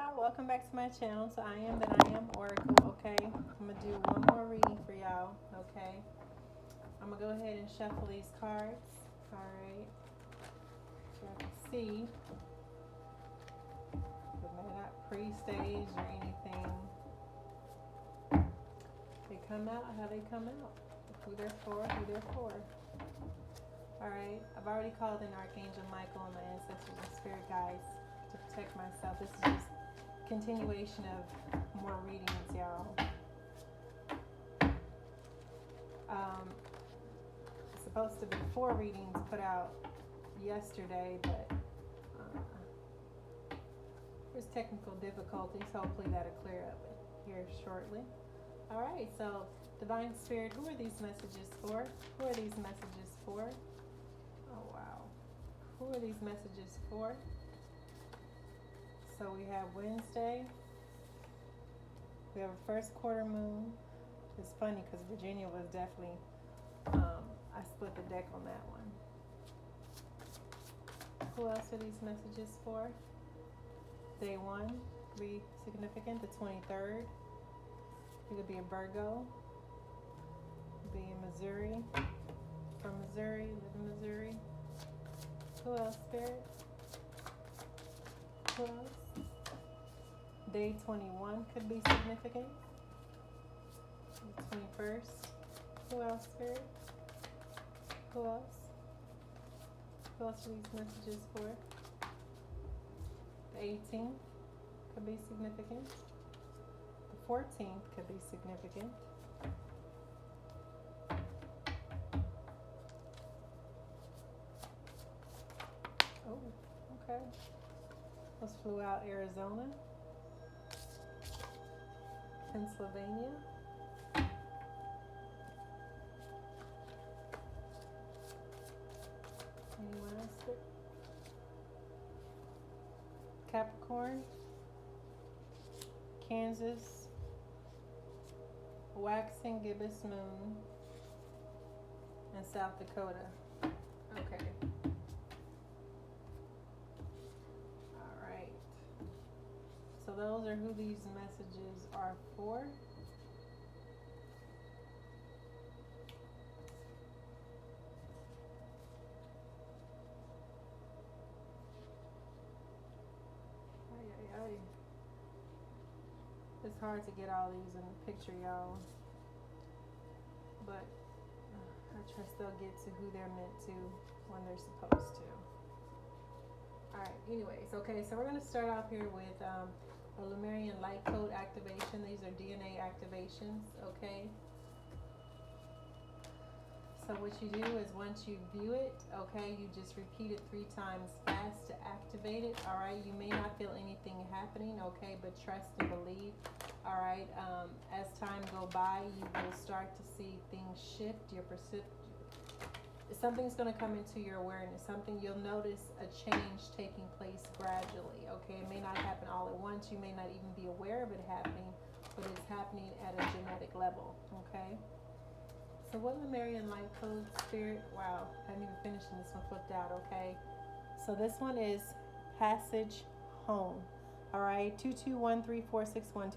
y'all, welcome back to my channel. So I am that I am Oracle. Okay, I'm gonna do one more reading for y'all. Okay, I'm gonna go ahead and shuffle these cards. All right, so I can see, but they're not pre-staged or anything. They come out how they come out. Who they're for, who they're for. All right, I've already called in Archangel Michael and my ancestors and spirit guides to protect myself. This is just continuation of more readings, y'all. Supposed to be 4 readings put out yesterday, but there's technical difficulties. Hopefully that'll clear up here shortly. All right, so Divine Spirit, who are these messages for? Who are these messages for? Oh, wow. Who are these messages for? So we have Wednesday. We have a first quarter moon. It's funny because Virginia was definitely, I split the deck on that one. Who else are these messages for? Day 1 could be significant, the 23rd. It could be a Virgo. It could be in Missouri. From Missouri, live in Missouri. Who else, Spirit? Who else? Day 21 could be significant. The 21st. Who else, Spirit? Who else? Who else are these messages for? The 18th could be significant. The 14th could be significant. Oh, okay. Let's flew out Arizona, Pennsylvania. Anyone else? Capricorn, Kansas, waxing gibbous moon, and South Dakota. Okay. All right. So those are who these messages are for. It's hard to get all these in the picture, y'all. But I trust they'll get to who they're meant to when they're supposed to. Alright, anyways, okay, so we're going to start off here with a Lemurian light code activation. These are DNA activations, okay? So what you do is once you view it, okay, you just repeat it 3 times fast to activate it, all right? You may not feel anything happening, okay, but trust and believe, all right? As time go by, you will start to see things shift. Something's going to come into your awareness. You'll notice a change taking place gradually, okay? It may not happen all at once. You may not even be aware of it happening, but it's happening at a genetic level, okay? So what Lemurian light code, Spirit? Wow, I haven't even finished and this one flipped out, okay? So this one is passage home. All right, 22134612213461,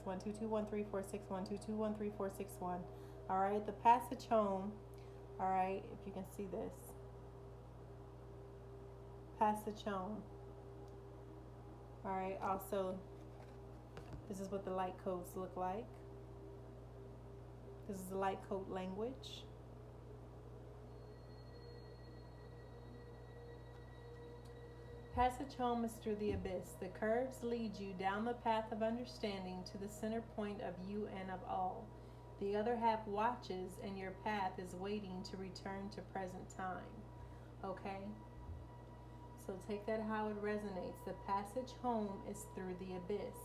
22134612213461, 22134612213461. All right, the passage home. All right, if you can see this. Passage home. All right, also, this is what the light codes look like. This is the light code language. Passage home is through the abyss. The curves lead you down the path of understanding to the center point of you and of all. The other half watches, and your path is waiting to return to present time. Okay? So take that how it resonates. The passage home is through the abyss.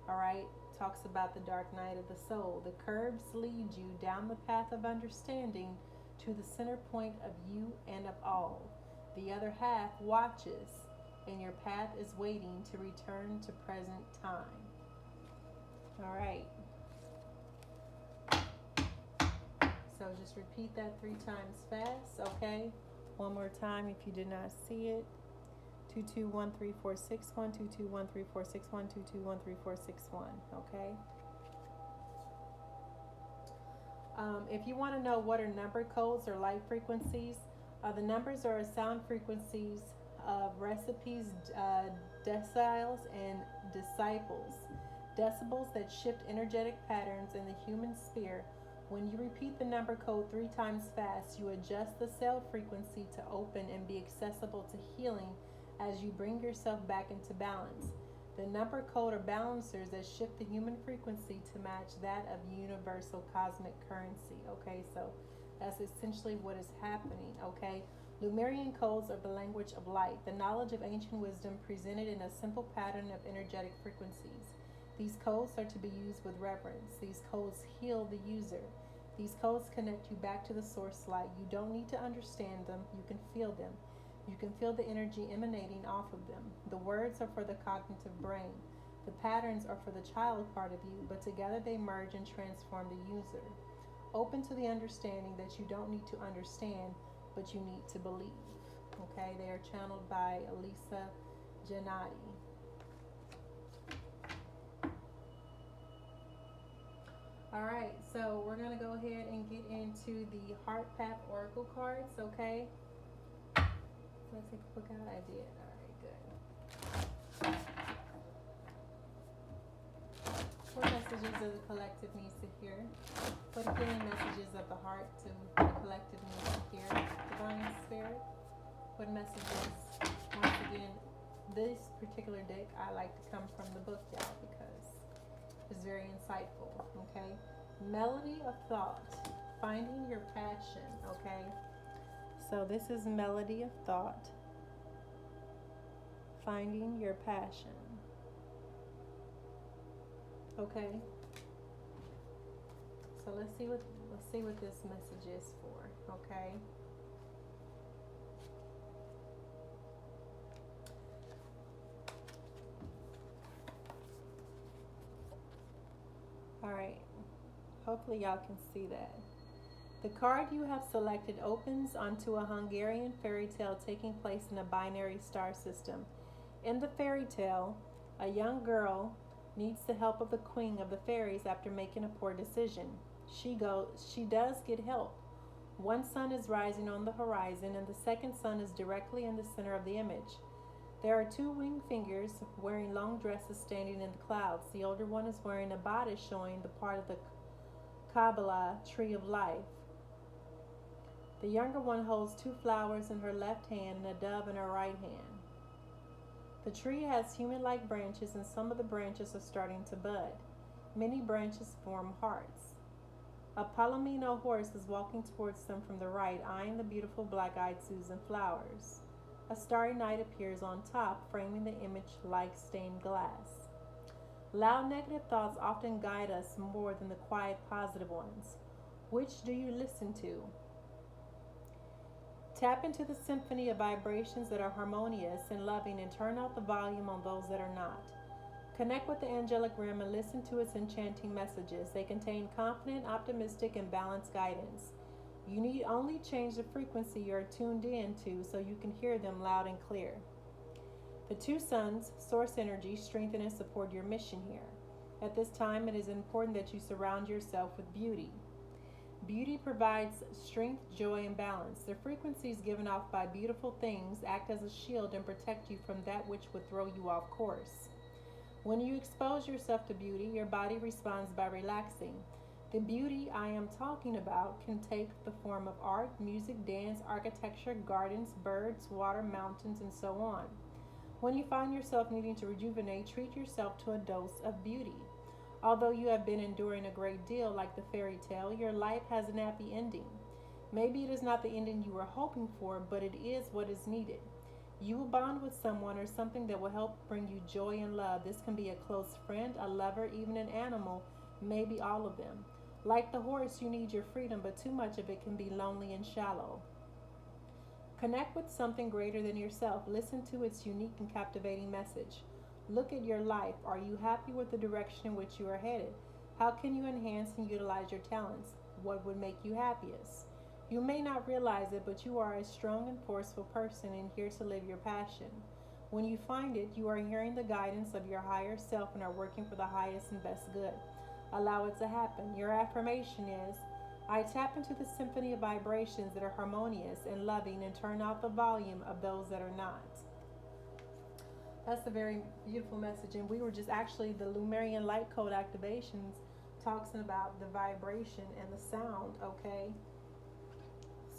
All right? Talks about the dark night of the soul. The curves lead you down the path of understanding to the center point of you and of all. The other half watches, and your path is waiting to return to present time. All right. So just repeat that 3 times fast, okay? One more time if you did not see it. 2213461, 2213461, 2213461. Okay. If you want to know what are number codes or light frequencies, the numbers are sound frequencies of recipes, deciles, and disciples. Decibels that shift energetic patterns in the human sphere. When you repeat the number code 3 times fast, you adjust the cell frequency to open and be accessible to healing as you bring yourself back into balance. The number code are balancers that shift the human frequency to match that of universal cosmic currency. Okay, so that's essentially what is happening. Okay, Lemurian codes are the language of light, the knowledge of ancient wisdom presented in a simple pattern of energetic frequencies. These codes are to be used with reverence. These codes heal the user. These codes connect you back to the source light. You don't need to understand them, you can feel them. You can feel the energy emanating off of them. The words are for the cognitive brain. The patterns are for the child part of you, but together they merge and transform the user. Open to the understanding that you don't need to understand, but you need to believe. Okay, they are channeled by Elisa Gennady. All right, so we're going to go ahead and get into the Heart Path Oracle cards, okay? Did I take a book out? I did. All right, good. What messages does the collective needs to hear? What healing messages of the heart do the collective needs to hear? Divine Spirit? What messages? Once again, this particular deck, I like to come from the book, y'all, because it's very insightful, okay? Melody of Thought. Finding your passion, okay? So this is Melody of Thought. Finding your passion. Okay. So let's see what this message is for, okay? All right. Hopefully y'all can see that. The card you have selected opens onto a Hungarian fairy tale taking place in a binary star system. In the fairy tale, a young girl needs the help of the queen of the fairies after making a poor decision. She does get help. One sun is rising on the horizon and the second sun is directly in the center of the image. There are 2 winged figures wearing long dresses standing in the clouds. The older one is wearing a bodice showing the part of the Kabbalah tree of life. The younger one holds 2 flowers in her left hand and a dove in her right hand. The tree has human-like branches and some of the branches are starting to bud. Many branches form hearts. A Palomino horse is walking towards them from the right, eyeing the beautiful black-eyed Susan flowers. A starry night appears on top, framing the image like stained glass. Loud negative thoughts often guide us more than the quiet positive ones. Which do you listen to? Tap into the symphony of vibrations that are harmonious and loving and turn out the volume on those that are not. Connect with the angelic realm and listen to its enchanting messages. They contain confident, optimistic, and balanced guidance. You need only change the frequency you are tuned in to so you can hear them loud and clear. The 2 suns, source energy, strengthen and support your mission here. At this time, it is important that you surround yourself with beauty. Beauty provides strength, joy, and balance. The frequencies given off by beautiful things act as a shield and protect you from that which would throw you off course. When you expose yourself to beauty, your body responds by relaxing. The beauty I am talking about can take the form of art, music, dance, architecture, gardens, birds, water, mountains, and so on. When you find yourself needing to rejuvenate, treat yourself to a dose of beauty. Although you have been enduring a great deal like the fairy tale, your life has an happy ending. Maybe it is not the ending you were hoping for, but it is what is needed. You will bond with someone or something that will help bring you joy and love. This can be a close friend, a lover, even an animal, maybe all of them. Like the horse, you need your freedom, but too much of it can be lonely and shallow. Connect with something greater than yourself. Listen to its unique and captivating message. Look at your life. Are you happy with the direction in which you are headed? How can you enhance and utilize your talents? What would make you happiest? You may not realize it, but you are a strong and forceful person and here to live your passion. When you find it, you are hearing the guidance of your higher self and are working for the highest and best good. Allow it to happen. Your affirmation is, I tap into the symphony of vibrations that are harmonious and loving and turn off the volume of those that are not. That's a very beautiful message. And we were just actually, the Lemurian Light Code activations talks about the vibration and the sound, okay?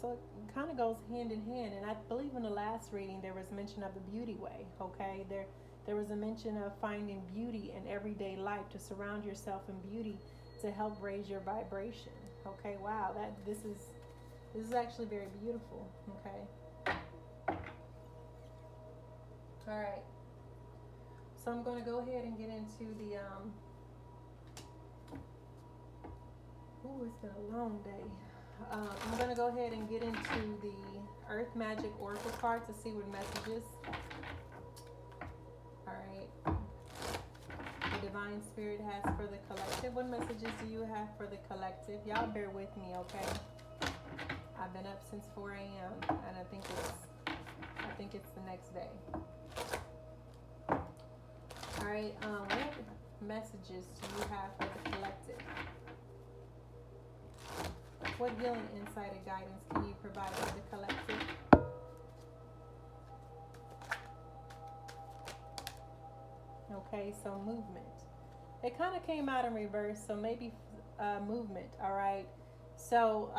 So it kind of goes hand in hand. And I believe in the last reading there was mention of the beauty way, okay? There was a mention of finding beauty in everyday life, to surround yourself in beauty to help raise your vibration. Okay, wow, this is actually very beautiful. Okay. All right. So I'm going to go ahead and get into the it's been a long day. I'm going to go ahead and get into the Earth Magic Oracle card to see what messages. All right. The Divine Spirit has for the collective. What messages do you have for the collective? Y'all bear with me, okay? I've been up since 4 a.m. and I think it's the next day. All right. What messages do you have for the collective? What healing, insight, and guidance can you provide for the collective? Okay, so movement. It kind of came out in reverse, so maybe movement, all right? So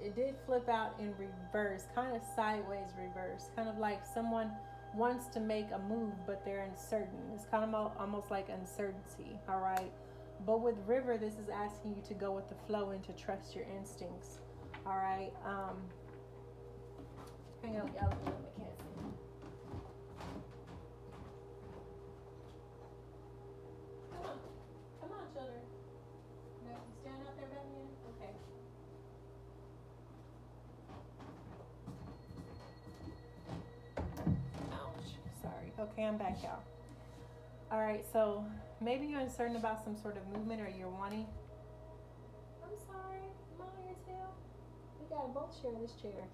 it did flip out in reverse, kind of sideways reverse, kind of like someone wants to make a move, but they're uncertain. It's kind of almost like uncertainty, all right? But with River, this is asking you to go with the flow and to trust your instincts, all right? Hang on, y'all, I can't see. Come on, children. No, you stand out there, Batman? Okay. Ouch. Sorry. Okay, I'm back, y'all. All right, so maybe you're uncertain about some sort of movement, or you're wanting. I'm sorry. I'm on your tail. We gotta both share this chair.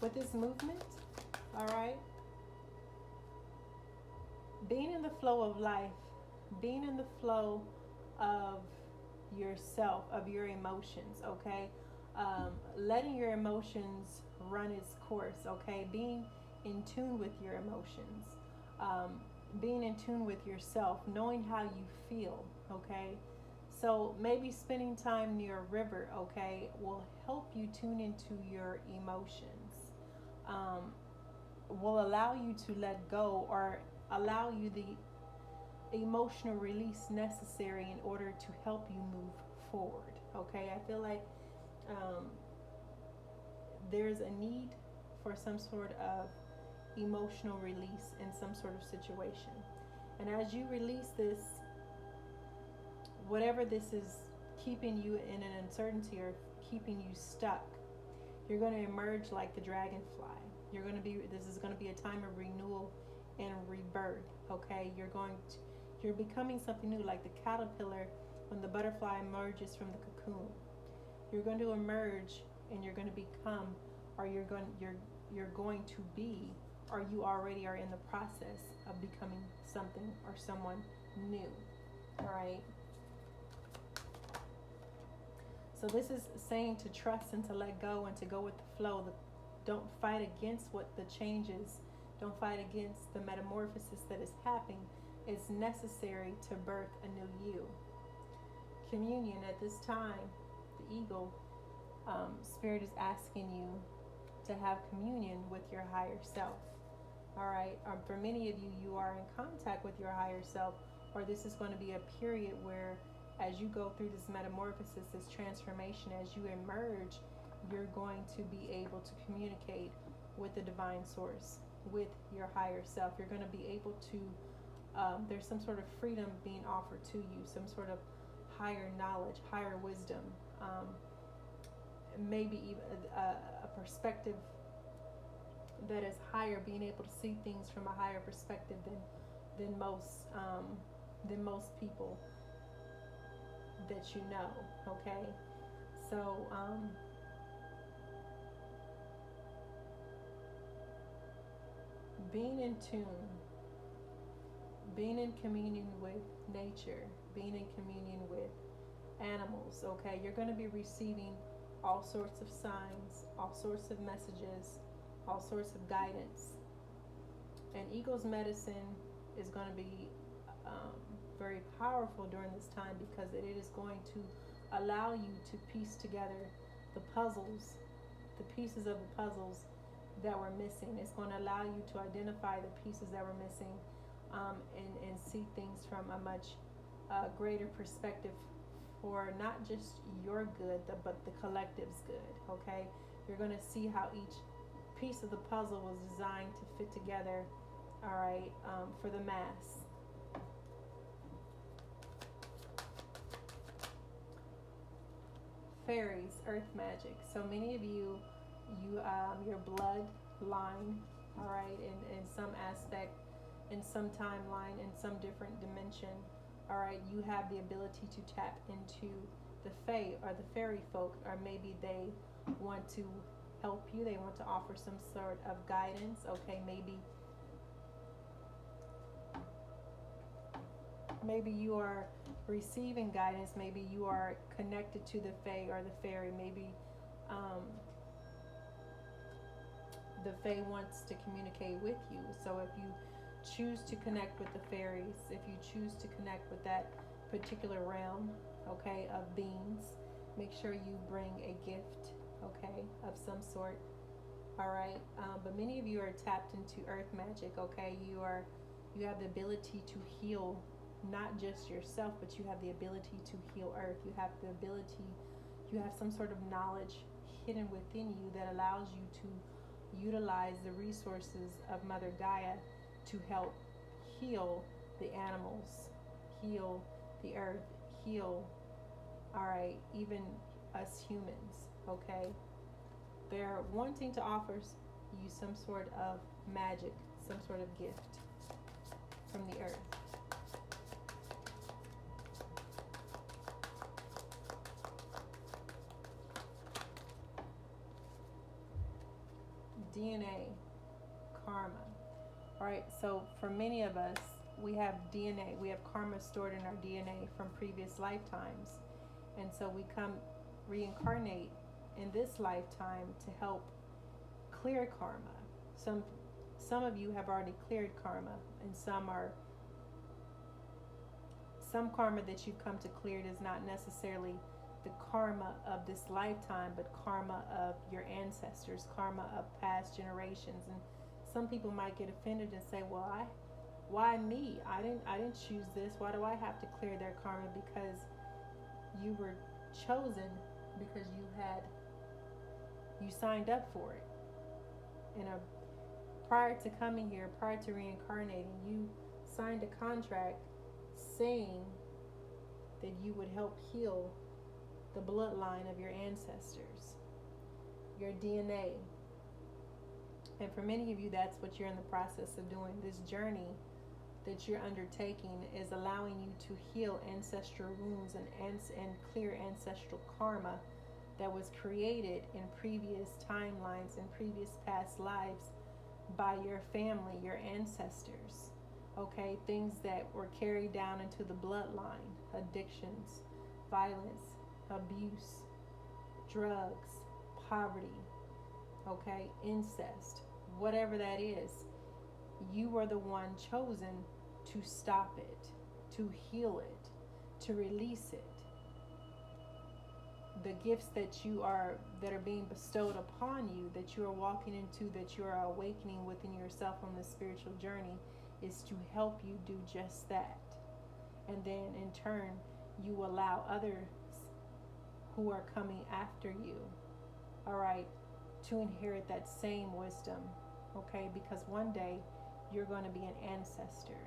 With this movement, all right, being in the flow of life, being in the flow of yourself, of your emotions, okay, letting your emotions run its course, okay, being in tune with your emotions, being in tune with yourself, knowing how you feel, okay. So maybe spending time near a river, okay, will help you tune into your emotions, will allow you to let go, or allow you the emotional release necessary in order to help you move forward, okay. I feel like there's a need for some sort of emotional release in some sort of situation. And as you release this, whatever this is keeping you in an uncertainty or keeping you stuck, you're going to emerge like the dragonfly. This is going to be a time of renewal and rebirth, okay? You're becoming something new, like the caterpillar when the butterfly emerges from the cocoon. You're going to emerge and you're going to become, or you're going to be, or you already are in the process of becoming something or someone new. All right. So this is saying to trust and to let go and to go with the flow. Don't fight against what the changes. Don't fight against the metamorphosis that is happening. It's necessary to birth a new you. Communion at this time, the eagle spirit is asking you to have communion with your higher self. All right. For many of you, you are in contact with your higher self, or this is going to be a period where, as you go through this metamorphosis, this transformation, as you emerge, you're going to be able to communicate with the divine source, with your higher self. You're going to be able to, there's some sort of freedom being offered to you, some sort of higher knowledge, higher wisdom, maybe even a perspective that is higher, being able to see things from a higher perspective than most people that you know. Okay, so being in tune, being in communion with nature, being in communion with animals, okay? You're going to be receiving all sorts of signs, all sorts of messages, all sorts of guidance. And Eagles medicine is going to be very powerful during this time because it is going to allow you to piece together the puzzles, the pieces of the puzzles that were missing. It's going to allow you to identify the pieces that were missing, and see things from a much greater perspective for not just your good, but the collective's good, okay? You're going to see how each piece of the puzzle was designed to fit together, all right, for the mass. Fairies, earth magic. So many of you, your bloodline, all right, in some aspect, in some timeline, in some different dimension, all right, you have the ability to tap into the fae or the fairy folk, or maybe they want to help you, they want to offer some sort of guidance, okay? Maybe you are receiving guidance, maybe you are connected to the fae or the fairy, maybe the fae wants to communicate with you. So if you choose to connect with the fairies, if you choose to connect with that particular realm, okay, of beings, make sure you bring a gift, okay, of some sort, all right? But many of you are tapped into earth magic, okay? You have the ability to heal not just yourself, but you have the ability to heal earth. You have the ability, you have some sort of knowledge hidden within you that allows you to utilize the resources of Mother Gaia to help heal the animals, heal the earth, heal, all right, even us humans, okay? They're wanting to offer you some sort of magic, some sort of gift from the earth. DNA, karma. All right, so for many of us, we have DNA, we have karma stored in our DNA from previous lifetimes. And so we come reincarnate in this lifetime to help clear karma. Some of you have already cleared karma, and some karma that you've come to clear is not necessarily the karma of this lifetime, but karma of your ancestors, karma of past generations. And some people might get offended and say, well, why me? I didn't choose this. Why do I have to clear their karma? Because you were chosen, because you signed up for it. And prior to coming here, prior to reincarnating, you signed a contract saying that you would help heal the bloodline of your ancestors, your DNA. And for many of you, that's what you're in the process of doing. This journey that you're undertaking is allowing you to heal ancestral wounds and clear ancestral karma that was created in previous timelines and previous past lives by your family, your ancestors. Okay, things that were carried down into the bloodline, addictions, violence, abuse, drugs, poverty, okay, incest, whatever that is. You were the one chosen to stop it, to heal it, to release it. The gifts that are being bestowed upon you, that you are walking into, that you are awakening within yourself on this spiritual journey, is to help you do just that. And then in turn, you allow others who are coming after you, all right, to inherit that same wisdom, okay? Because one day you're going to be an ancestor,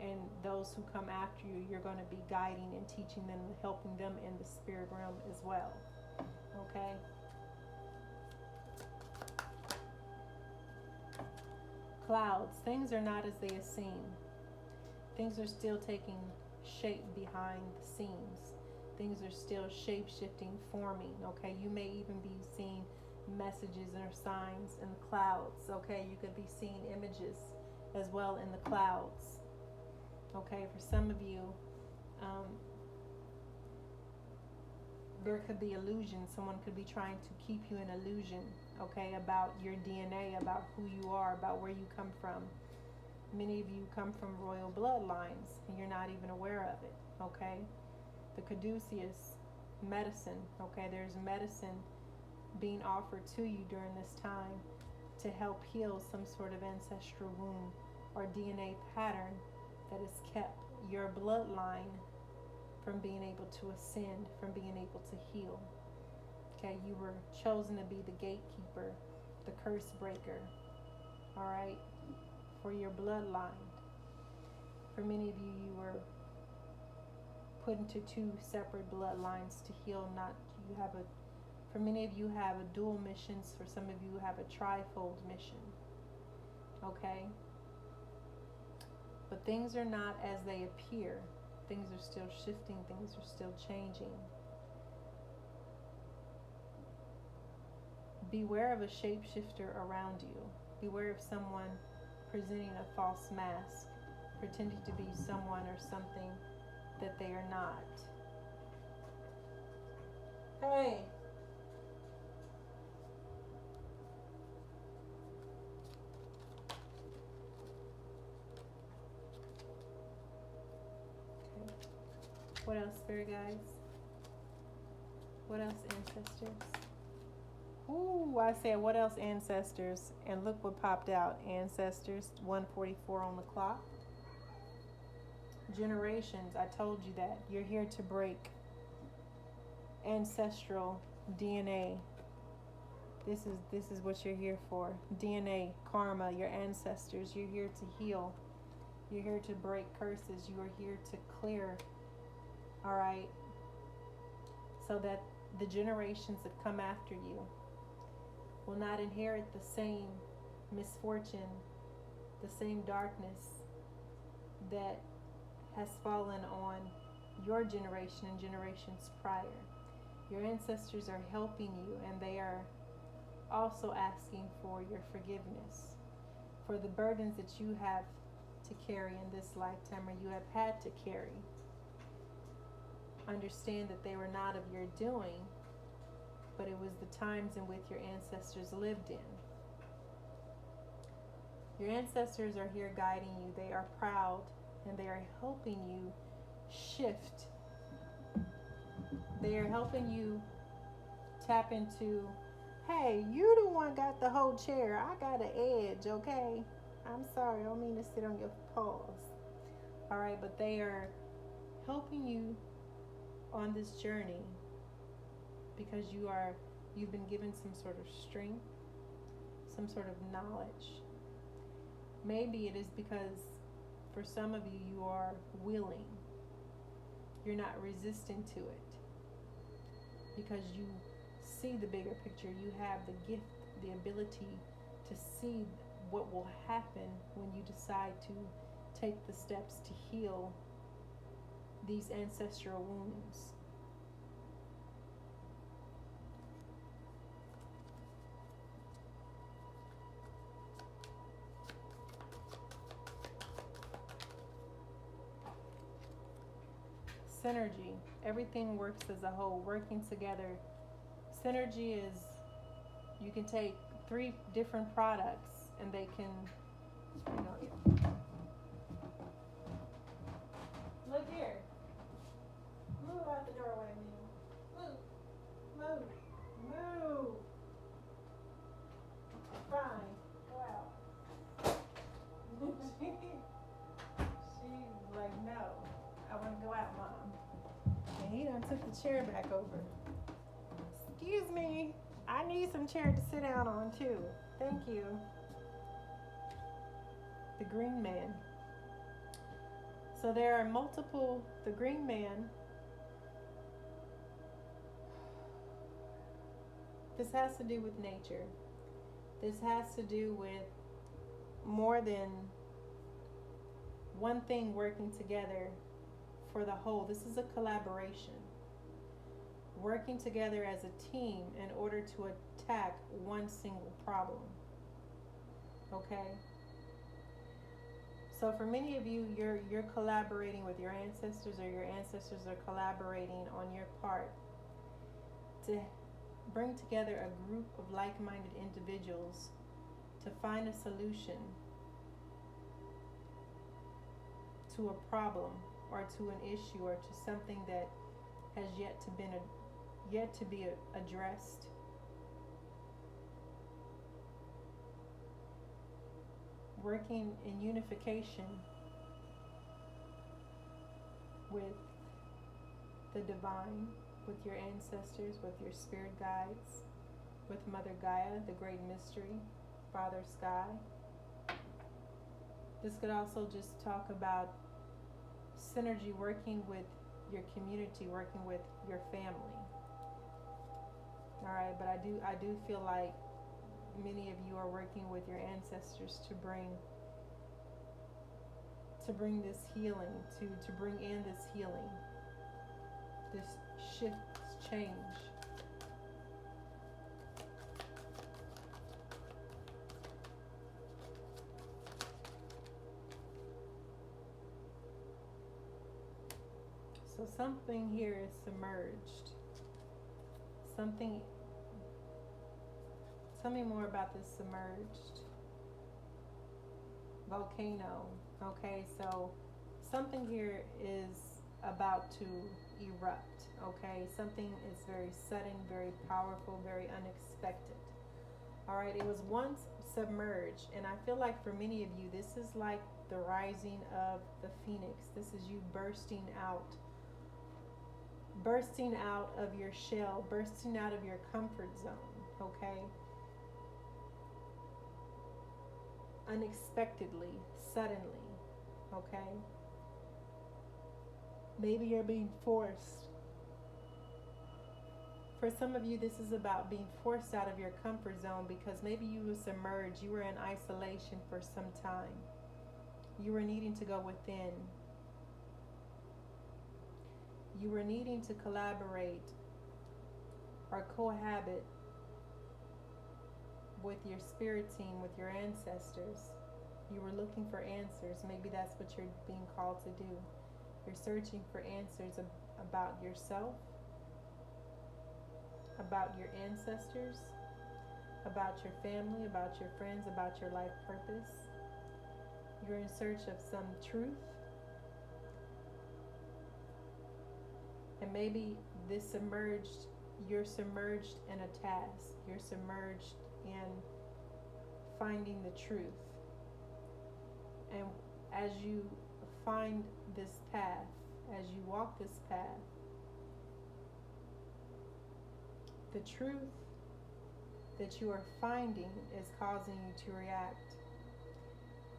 and those who come after you, you're going to be guiding and teaching them, helping them in the spirit realm as well, okay? Clouds, things are not as they seem. Things are still taking shape behind the scenes. Things are still shape-shifting, forming, okay? You may even be seeing messages or signs in the clouds, okay? You could be seeing images as well in the clouds. Okay, for some of you, there could be illusion. Someone could be trying to keep you in illusion, okay, about your DNA, about who you are, about where you come from. Many of you come from royal bloodlines and you're not even aware of it, okay? The caduceus, medicine, okay? There's medicine being offered to you during this time to help heal some sort of ancestral wound or DNA pattern that has kept your bloodline from being able to ascend, from being able to heal. Okay, you were chosen to be the gatekeeper, the curse breaker, all right, for your bloodline. For many of you, you were put into two separate bloodlines to heal. For many of you have a dual missions. For some of you have a trifold mission. Okay? But things are not as they appear. Things are still shifting. Things are still changing. Beware of a shapeshifter around you. Beware of someone presenting a false mask, pretending to be someone or something that they are not. Hey! Okay. What else, spirit guides? What else, ancestors? Ooh, I said, what else, ancestors? And look what popped out. Ancestors, 144 on the clock. Generations, I told you that. You're here to break ancestral DNA. This is what you're here for. DNA, karma, your ancestors. You're here to heal. You're here to break curses. You are here to clear. All right? So that the generations that come after you will not inherit the same misfortune, the same darkness that has fallen on your generation and generations prior. Your ancestors are helping you, and they are also asking for your forgiveness for the burdens that you have to carry in this lifetime, or you have had to carry. Understand that they were not of your doing, but it was the times in which your ancestors lived in. Your ancestors are here guiding you. They are proud, and they are helping you shift. They are helping you tap into, hey, you the one got the whole chair. I got an edge, okay? I'm sorry, I don't mean to sit on your paws. All right, but they are helping you on this journey because you've been given some sort of strength, some sort of knowledge. Maybe it is because for some of you, you are willing. You're not resistant to it because you see the bigger picture. You have the gift, the ability to see what will happen when you decide to take the steps to heal these ancestral wounds. Synergy. Everything works as a whole, working together. Synergy is, you can take 3 different products and they can, look here. Move out the doorway, man. Move. Fine. Go out. She's like, no. I want to go out, Mom. And he done took the chair back over. Excuse me. I need some chair to sit down on, too. Thank you. The Green Man. So there are multiple, the Green Man. This has to do with nature. This has to do with more than one thing working together for the whole. This is a collaboration. Working together as a team in order to attack one single problem. Okay? So for many of you, you're collaborating with your ancestors, or your ancestors are collaborating on your part to bring together a group of like-minded individuals to find a solution to a problem or to an issue or to something that has yet to be addressed. Working in unification with the divine, with your ancestors, with your spirit guides, with Mother Gaia, the Great Mystery, Father Sky. This could also just talk about synergy, working with your community, working with your family. All right, but I do feel like many of you are working with your ancestors to bring this healing, to bring in this healing, this shift, this change. So something here is submerged. Tell me more about this submerged volcano. Okay, so something here is about to erupt. Okay, something is very sudden, very powerful, very unexpected. All right, it was once submerged, and I feel like for many of you, this is like the rising of the phoenix. This is you bursting out of your shell, bursting out of your comfort zone. Okay, unexpectedly, suddenly. Okay, maybe you're being forced. For some of you, this is about being forced out of your comfort zone because maybe you were submerged, you were in isolation for some time. You were needing to go within. You were needing to collaborate or cohabit with your spirit team, with your ancestors. You were looking for answers. Maybe that's what you're being called to do. You're searching for answers about yourself, about your ancestors, about your family, about your friends, about your life purpose. You're in search of some truth. And maybe you're submerged in a task. You're submerged in finding the truth. And as you find this path, as you walk this path, the truth that you are finding is causing you to react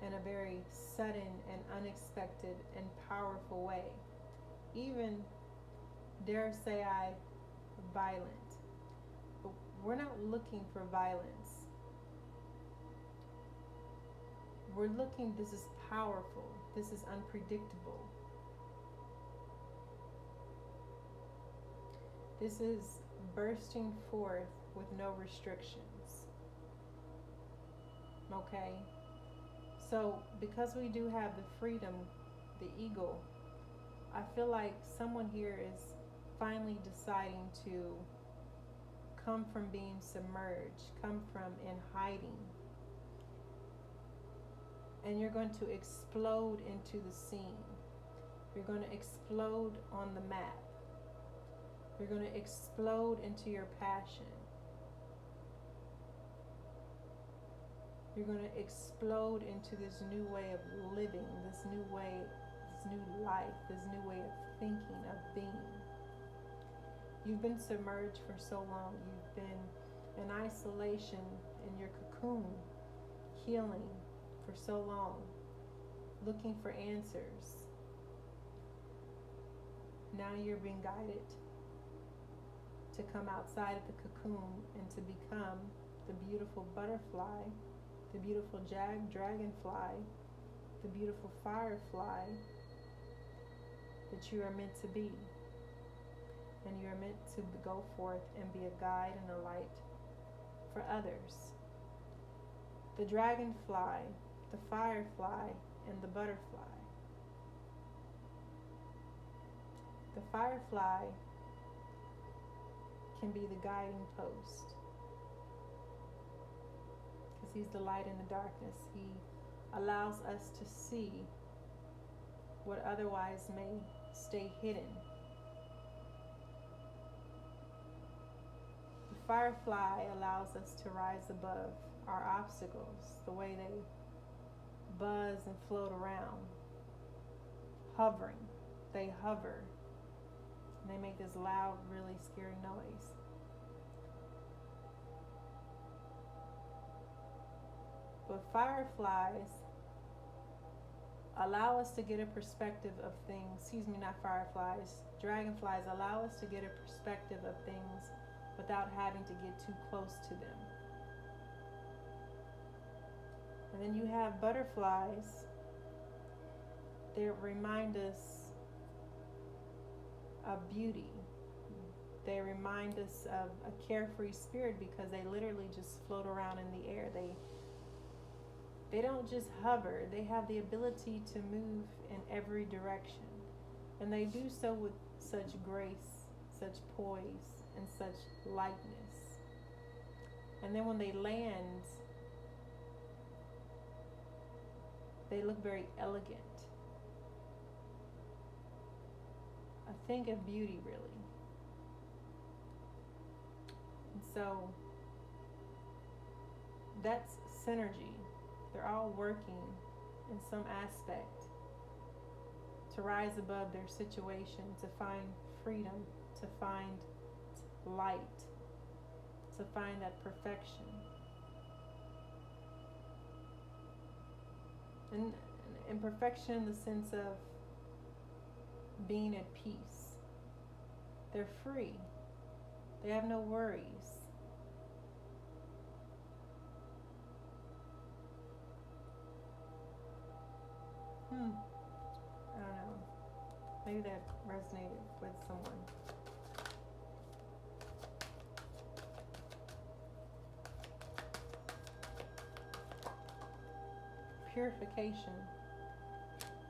in a very sudden and unexpected and powerful way. Even, dare say I, violent. But we're not looking for violence. We're looking, this is powerful. This is unpredictable. This is bursting forth with no restrictions. Okay? So, because we do have the freedom, the eagle, I feel like someone here is finally deciding to come from being submerged, come from in hiding. And you're going to explode into the scene. You're going to explode on the map. You're going to explode into your passion. You're going to explode into this new way of living, this new way, this new life, this new way of thinking, of being. You've been submerged for so long. You've been in isolation, in your cocoon, healing for so long, looking for answers. Now you're being guided to come outside of the cocoon and to become the beautiful butterfly, the beautiful dragonfly, the beautiful firefly that you are meant to be. And you are meant to go forth and be a guide and a light for others. The dragonfly, the firefly, and the butterfly. The firefly can be the guiding post because he's the light in the darkness. He allows us to see what otherwise may stay hidden. The firefly allows us to rise above our obstacles, the way they buzz and float around, hovering. They hover. And they make this loud, really scary noise. But fireflies allow us to get a perspective of things. Not fireflies. Dragonflies allow us to get a perspective of things without having to get too close to them. And then you have butterflies. They remind us of beauty. They remind us of a carefree spirit because they literally just float around in the air. They don't just hover. They have the ability to move in every direction. And they do so with such grace, such poise, and such lightness. And then when they land, they look very elegant. A thing of beauty, really. And so that's synergy. They're all working in some aspect to rise above their situation, to find freedom, to find light, to find that perfection. And perfection in the sense of being at peace. They're free. They have no worries. I don't know. Maybe that resonated with someone. Purification.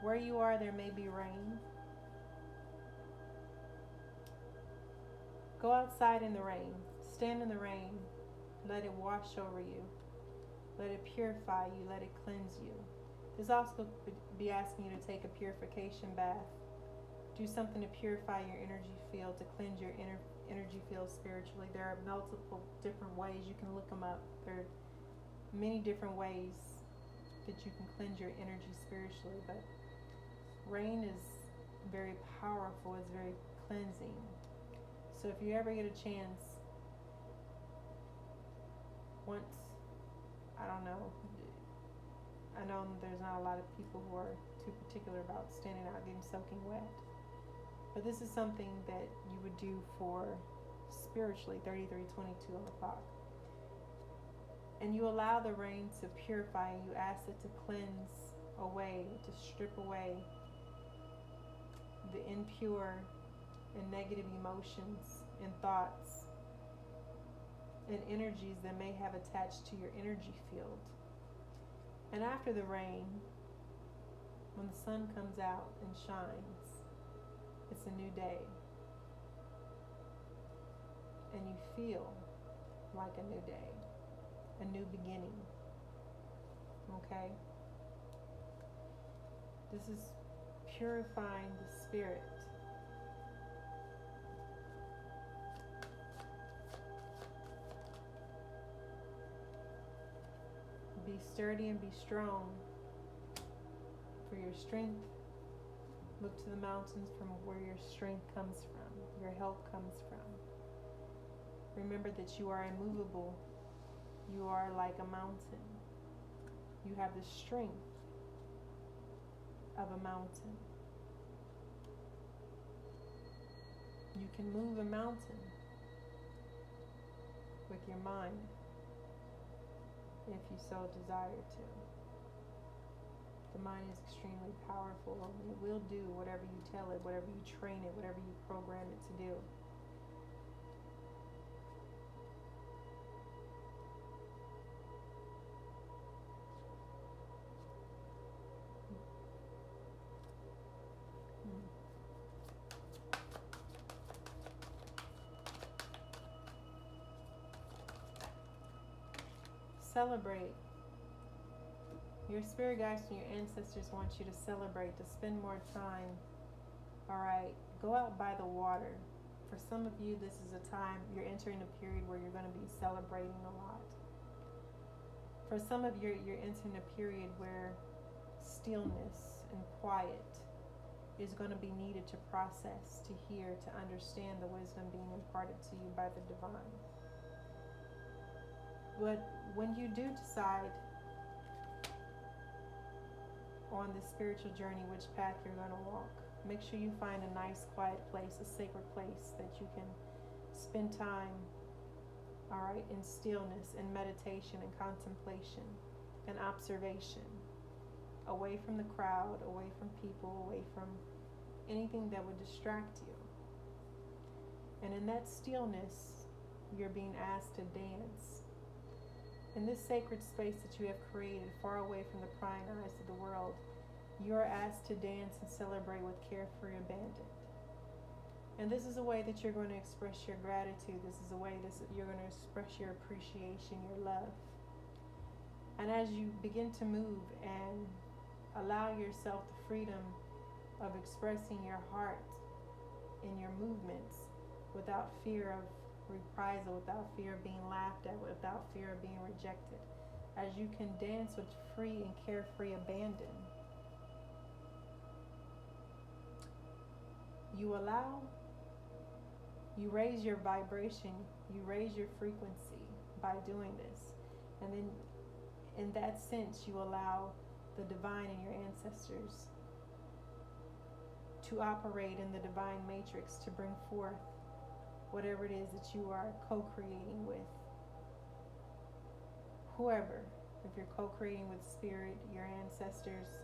Where you are, there may be rain. Go outside in the rain. Stand in the rain. Let it wash over you. Let it purify you. Let it cleanse you. This also could be asking you to take a purification bath. Do something to purify your energy field, to cleanse your energy field spiritually. There are multiple different ways. You can look them up. There are many different ways that you can cleanse your energy spiritually. But rain is very powerful. It's very cleansing. So if you ever get a chance, once, I know there's not a lot of people who are too particular about standing out getting soaking wet. But this is something that you would do for spiritually, 3322 on the clock. And you allow the rain to purify, and you ask it to cleanse away, to strip away the impure and negative emotions and thoughts and energies that may have attached to your energy field. And after the rain, when the sun comes out and shines, it's a new day. And you feel like a new day, a new beginning. Okay? This is purifying the spirit. Be sturdy and be strong. For your strength, look to the mountains from where your strength comes from, your help comes from. Remember that you are immovable. You are like a mountain. You have the strength of a mountain. You can move a mountain with your mind if you so desire to. The mind is extremely powerful, and it will do whatever you tell it, whatever you train it, whatever you program it to do. celebrate. Your spirit guides and your ancestors want you to celebrate, to spend more time. All right, go out by the water. For some of you, this is a time you're entering a period where you're going to be celebrating a lot. For some of you, you're entering a period where stillness and quiet is going to be needed to process, to hear, to understand the wisdom being imparted to you by the divine. But when you do decide on the spiritual journey which path you're going to walk, make sure you find a nice quiet place, a sacred place that you can spend time, all right, in stillness and meditation and contemplation and observation, away from the crowd, away from people, away from anything that would distract you. And in that stillness, you're being asked to dance. In this sacred space that you have created, far away from the prying eyes of the world, you are asked to dance and celebrate with carefree abandon. And this is a way that you're going to express your gratitude. This is a way that you're going to express your appreciation, your love. And as you begin to move and allow yourself the freedom of expressing your heart in your movements without fear of reprisal, without fear of being laughed at, without fear of being rejected, as you can dance with free and carefree abandon, you raise your vibration, you raise your frequency by doing this. And then in that sense, you allow the divine and your ancestors to operate in the divine matrix to bring forth whatever it is that you are co-creating with whoever. If you're co-creating with spirit, your ancestors,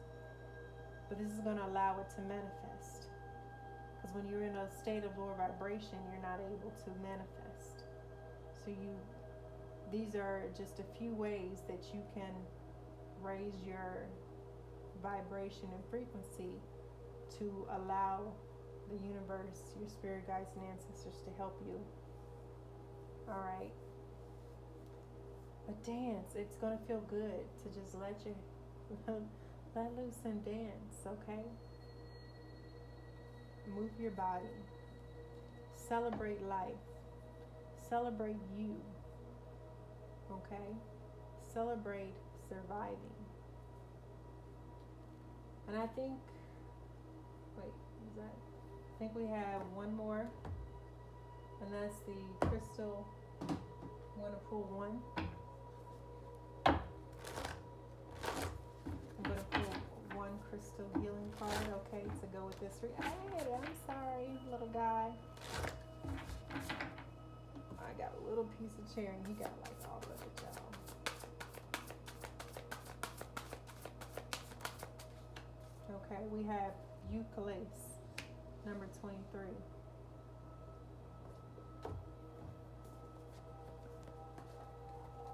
but this is going to allow it to manifest. Because when you're in a state of lower vibration, you're not able to manifest. So these are just a few ways that you can raise your vibration and frequency to allow the universe, your spirit guides and ancestors to help you. All right. But dance, it's going to feel good to just let loose and dance, okay? Move your body. Celebrate life. Celebrate you. Okay? Celebrate surviving. And I think I think we have one more, and that's the crystal. I'm going to pull one. I'm going to pull one crystal healing card, okay, to go with this. Hey, I'm sorry, little guy. I got a little piece of chair, and you got like all of it, y'all. Okay, we have Eucalyptus, number 23.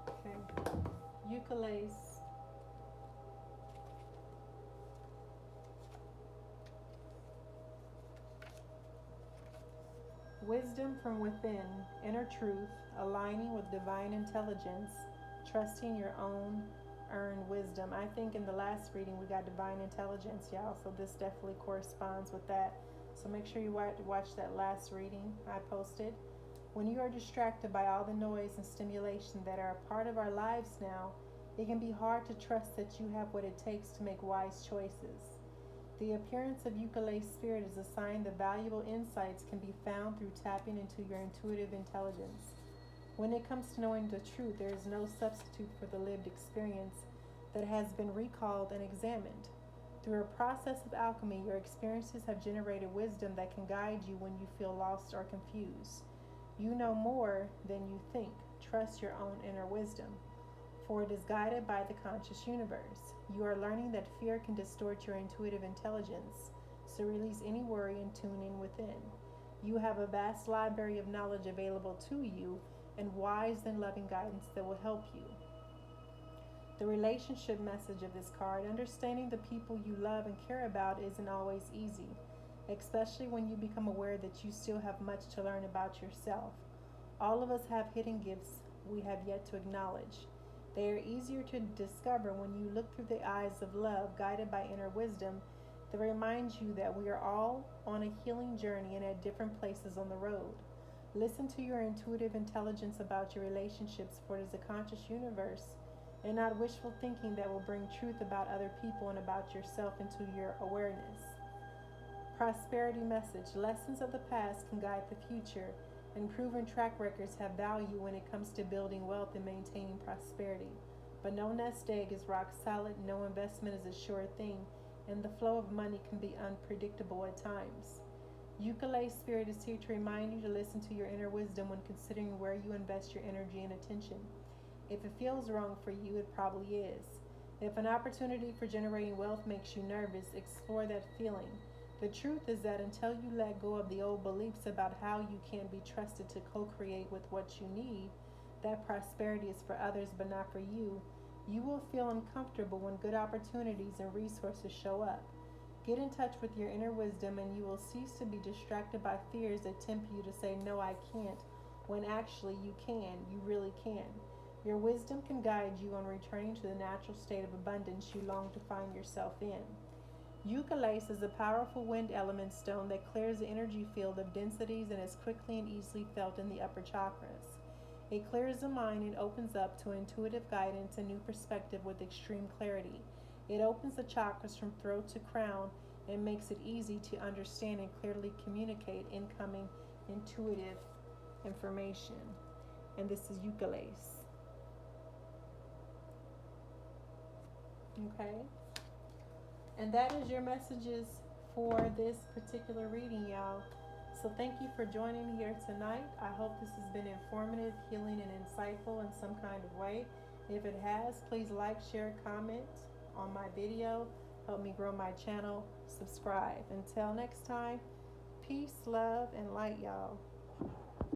Okay, Eucalyptus. Wisdom from within, inner truth, aligning with divine intelligence, trusting your own earned wisdom. I think in the last reading we got divine intelligence, y'all, so this definitely corresponds with that. So make sure you watch that last reading I posted. When you are distracted by all the noise and stimulation that are a part of our lives now, it can be hard to trust that you have what it takes to make wise choices. The appearance of Eucalyptus spirit is a sign that valuable insights can be found through tapping into your intuitive intelligence. When it comes to knowing the truth, there is no substitute for the lived experience that has been recalled and examined. Through a process of alchemy, your experiences have generated wisdom that can guide you when you feel lost or confused. You know more than you think. Trust your own inner wisdom, for it is guided by the conscious universe. You are learning that fear can distort your intuitive intelligence, so release any worry and tune in within. You have a vast library of knowledge available to you and wise and loving guidance that will help you. The relationship message of this card: understanding the people you love and care about isn't always easy, especially when you become aware that you still have much to learn about yourself. All of us have hidden gifts we have yet to acknowledge. They are easier to discover when you look through the eyes of love, guided by inner wisdom that reminds you that we are all on a healing journey and at different places on the road. Listen to your intuitive intelligence about your relationships, for it is a conscious universe and not wishful thinking that will bring truth about other people and about yourself into your awareness. Prosperity message. Lessons of the past can guide the future, and proven track records have value when it comes to building wealth and maintaining prosperity. But no nest egg is rock solid, no investment is a sure thing, and the flow of money can be unpredictable at times. Ukulele Spirit is here to remind you to listen to your inner wisdom when considering where you invest your energy and attention. If it feels wrong for you, it probably is. If an opportunity for generating wealth makes you nervous, explore that feeling. The truth is that until you let go of the old beliefs about how you can be trusted to co-create with what you need, that prosperity is for others but not for you, you will feel uncomfortable when good opportunities and resources show up. Get in touch with your inner wisdom and you will cease to be distracted by fears that tempt you to say, no, I can't, when actually you can, you really can. Your wisdom can guide you on returning to the natural state of abundance you long to find yourself in. Eucalyptus is a powerful wind element stone that clears the energy field of densities and is quickly and easily felt in the upper chakras. It clears the mind and opens up to intuitive guidance and new perspective with extreme clarity. It opens the chakras from throat to crown and makes it easy to understand and clearly communicate incoming intuitive information. And this is Eucalyptus. Okay? And that is your messages for this particular reading, y'all. So thank you for joining me here tonight. I hope this has been informative, healing, and insightful in some kind of way. If it has, please like, share, comment on my video. Help me grow my channel. Subscribe. Until next time, peace, love, and light, y'all.